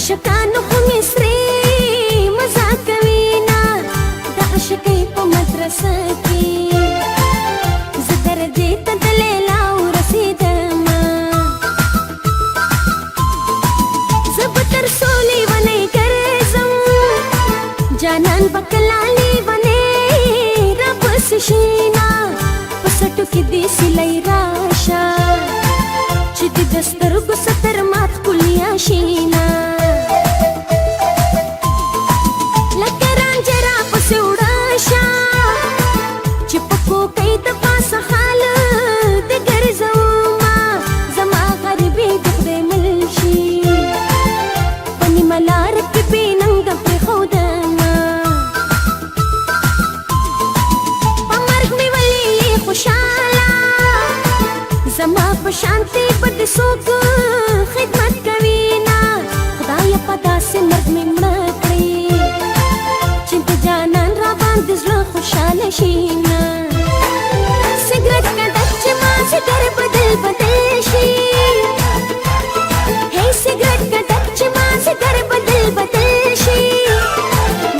عاشقانو خو مې سرې مزه کوينه د عاشقۍ په مدرسه کې زه درجې ته د لیلا ورسېدمه زه به تر څو لیونۍ ګرځم جانان به کله لیونۍ راپسې شینه په سټو کې دې سیلۍ راشه چې د سترګو ستر مات ښکلیا شینه لکه رانجه راپسې وړه شه چې په کوکۍ د پاسه خال دې ګرځومه زما غریبي د خدای مل شي په نیمه لاره کې بې ننګه پرېښودمه په مرګ مې ولې خوشحاله زما په شانتي به دې څوک خدمت کوينه خدایه په داسې مرګ مې مړه کړې چې د جانان راباندې زړه خوشحاله شينه سګرټ کډک چې مازدیګر بدل بدل شي هی سګرټ کډک چې مازدیګر بدل بدل شي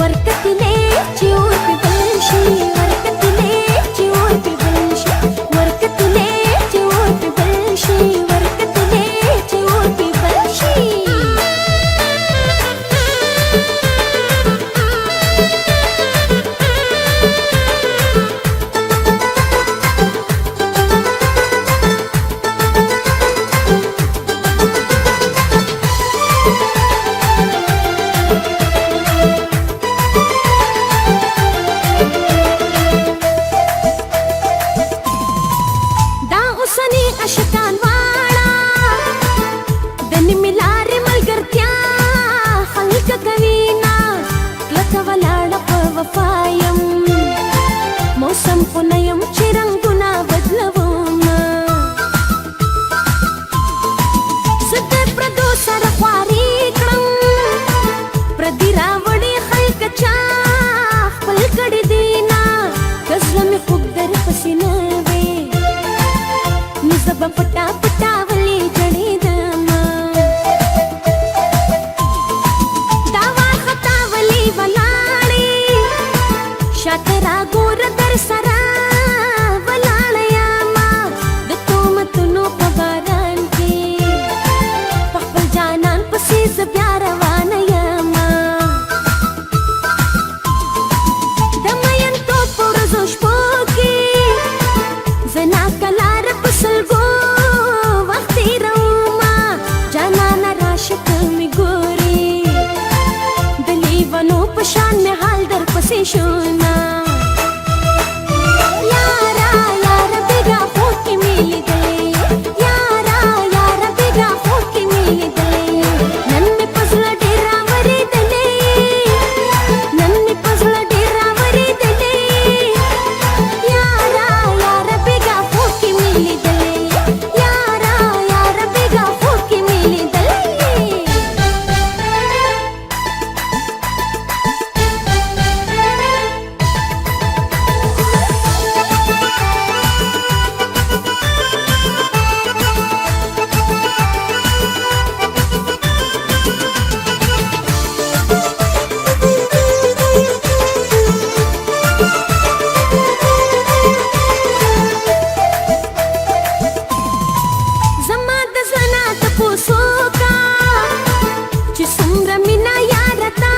ورکتلې چې اور پې بل شي ورکتلې چې اور پې بل شي ورکتلې چې اور پې بل شي ورکتلې چې اور پې بل شي دا اوسني عاشقان واړه د نیمې لارې ملګرتیا خلک کوينه کلکه ولاړه په وفا یم موسم خو نه یم چې رنګونه بدلومه زه د پردو سره خواري کړم پردي راوړي خلک چا خپل کړي دینه که زړه مې خوږ درپسې نه وې نو زه به پټا پټا ولې جړېدمه دا وارخطا ولې ولاړې شاته راګوره در سره ولاړه یمه د تهمتونو په باران کې په خپل جانان پسې زه بیا روانه یمه د مینتوب په ورځو شپو کې زه ناکلاره په سلګو وخت تېرومه جانانه راشه که مې ګورې د لیونو په شان مې حال درپسې شومه یاره یاره بېګا خوب کې مې لیدلې یاره یاره بېګا خوب کې مې لیدلې نن مې په زړه ډېر راورېدلې نن مې په زړه ډېر راورېدلې یاره یاره بېګا خوب کې مې لیدلې یاره یاره بېګا خوب کې مې لیدلې زما د زړه نه تپوس وکړه چې څومره مینه یاره تا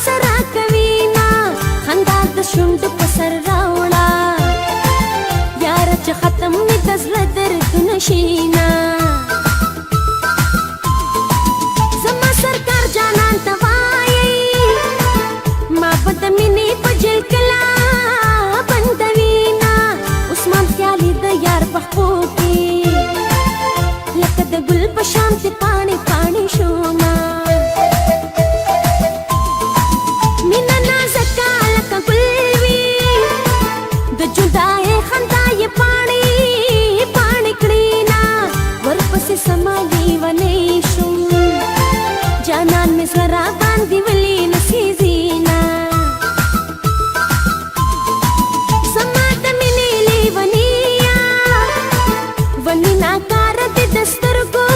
سره کوينه خندا د شونډو په سر راوړه یاره چې ختم مې د زړه دردونه شينه زما سرکار جانان ته وایي ما به د مینې په جیل کله بندوینه عثمان خیالي د یار په خپو کې لکه د ګل په شان چې پاڼې پاڼې شومه مینه نازکه لکه ګل وي د جدایۍ خندا یې پاڼې پاڼې کړینه ورپسې سما لیونۍ شوم جانان مې زړه راباندې ولې نسیزینه زما د مینې لیونیه ولې ناکاره دې د سترګو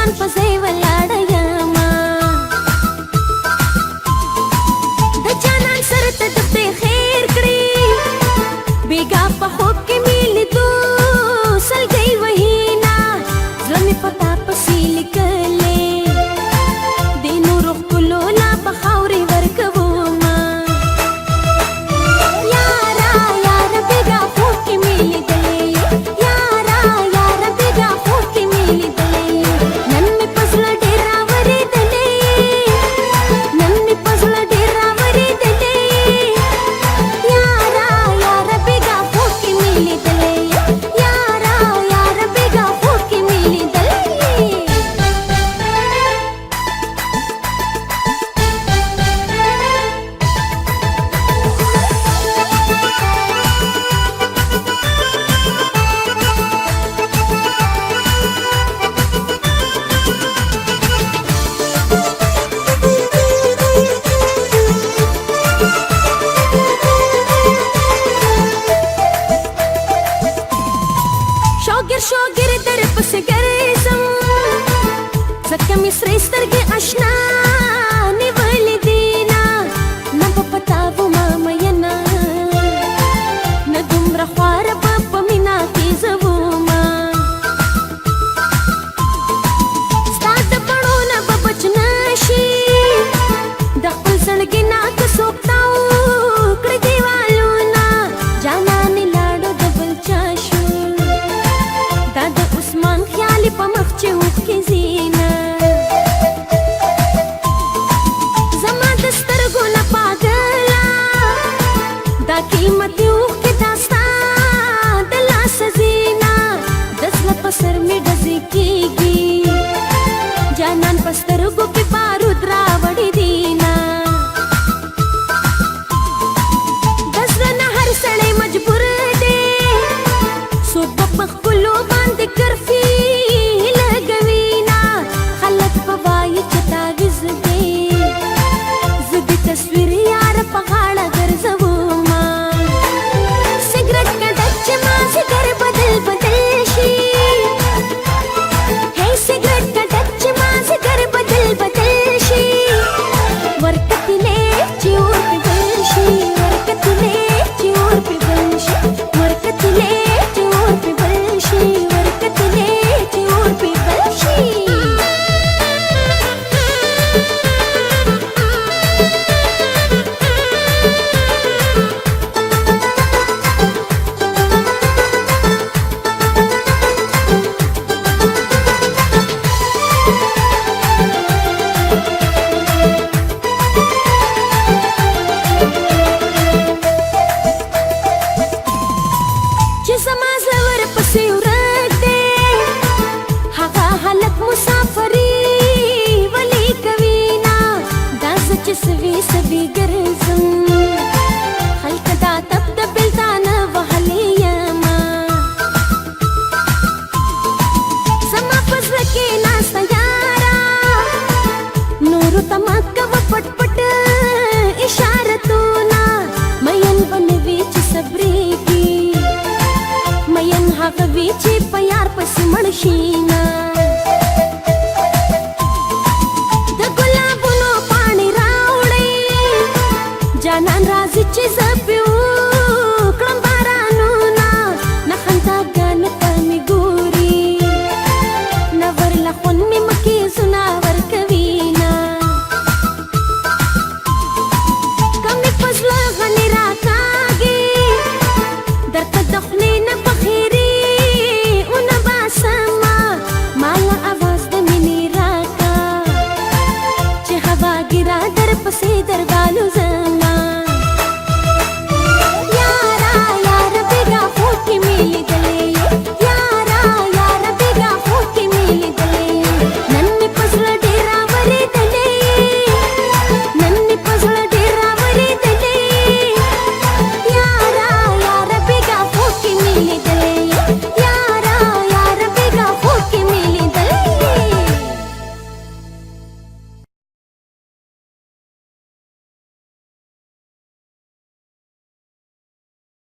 شان پځې ولاړه یما د جانان سره ته د خیر کړی بیګا په خوب کې ملي دو سلګي وهینا زمي پتا پسې لیکلې د نور کولو لا بخاوري ورکو ما یارا یار بیګا خوب کې ملي دلې یارا یار بیګا خوب کې ملي دلې نن می پسله ډیر راوري دلې نن می پسله ډیر راوري دلې یارا یار بیګا خوب کې ملي دلې یارا یار بیګا خوب کې ملي دلې شوګر در پس ګرځم زکه می سرې سترګې آشنا نیولې دینا نه په پتا و ما مینا نه دومره خوار په مینا کې زوما ستاد پړو نه بچنا شي د خپل زړګي نا که سوکتاو کړ دیوالو نا جانا نه لاړو د بل چا شو دا د عثمان خیالي په مخ چې اوښ کې زینا زما د سترګو نه پاګلا دا قیمتي اوښ کې داستا د لاس زینا د زړه په سر مې ډزې کېږي جانان په سترګو کې بارود راوړي دینا د زړه نه هر سړی مجبور دی څوک په خپلو باندې کرفي لګوينا خلک په وایي چې تعویذ دی زه د تصویر یار په غاړه ګرځوما سګرټ کډک چې مازدیګر بدل بدل شي هی سګرټ کډک چې مازدیګر بدل بدل شي ورکتلې چې اور په بل شي ورکتلې چې اور په بل شي ورکتلې چې اور په بل شي ورکتلې چې اور په بل شي چې زما زور پسې ورک دی هغه هلک مسافري ولي کوينا دا چې سوي سوي ګرځم خلک دا تب د بلدانه وهلې یما زما پزړه کې ناسته یارا نور تمکه و پټ پټ اشارتونه مین بنوي چې صبرېږي مین هغه وی چې په یار پسې مړ شي